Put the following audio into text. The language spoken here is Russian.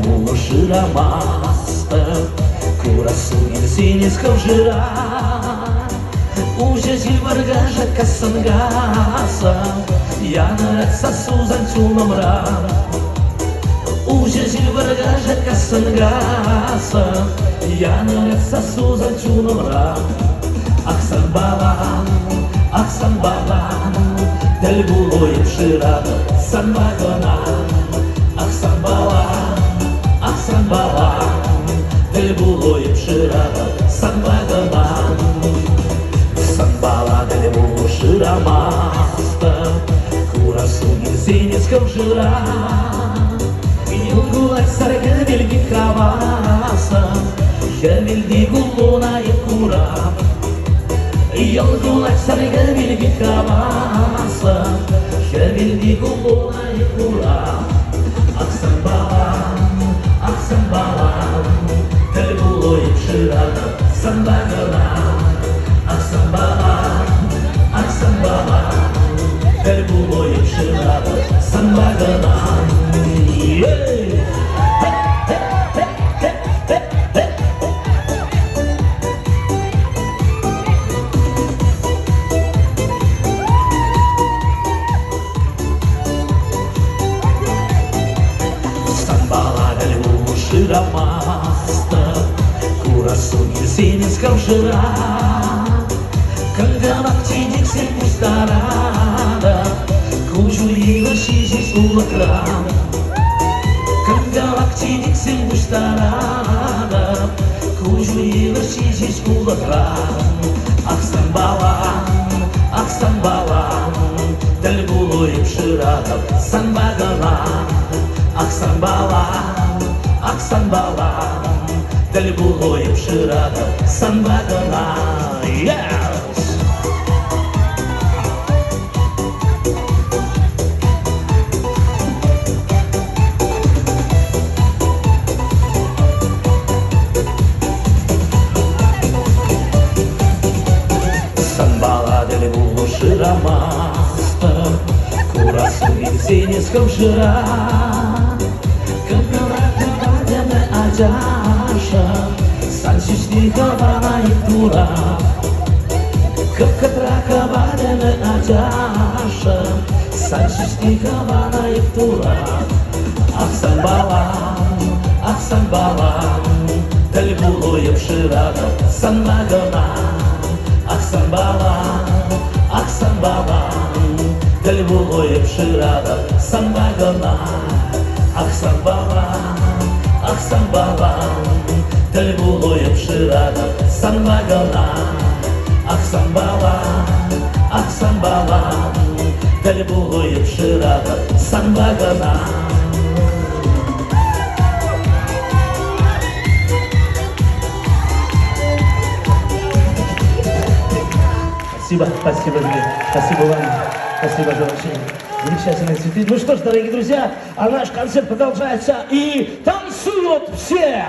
було широмаста, красуня синий сковжира. Уже зильваргажа касангаса, я нарядся сузан чуномра. Уже зильваргажа касангаса, я нарядся сузан чуномра. Ахсан балан, del було їм ширада, сан вагона. Ахсан балан, del було їм ширада, сан вагона. Del було широмаста, красуня синий сковжира. Югулай сарга вельги каваса, я вельги гулона и кура. Югулай сарга вельги каваса, я вельги гулона и кура. Ахсан балан, del було їм ширада, сан вагона. Ахсан балан, del було їм ширада, сан вагона. Широмаста, красуня синий сковжира. Когда вактиник всем пустарада, кучу ила шишись улакрам. Когда вактиник всем пустарада, кучу ила шишись улакрам. Ахсан балан, del було їм ширада, сан вагона. Ахсан балан, del було їм ширада, сан вагона. Yes! Del було широмаста, красуня синий сковжира. Капелакавадяме аджаша, сан шишникавана и тура. Капкатракавадяме аджаша, сан шишникавана и тура. Ахсан балан, del було їм ширада, сан вагона. Ахсан балан, del було їм ширада, сан вагона. Ахсан балан, del було їм ширада, сан вагона. Ахсан балан, del було їм ширада, сан вагона. Спасибо вам, спасибо за ваши замечательные цветы. Ну что ж, дорогие друзья, а наш концерт продолжается и танцуют все!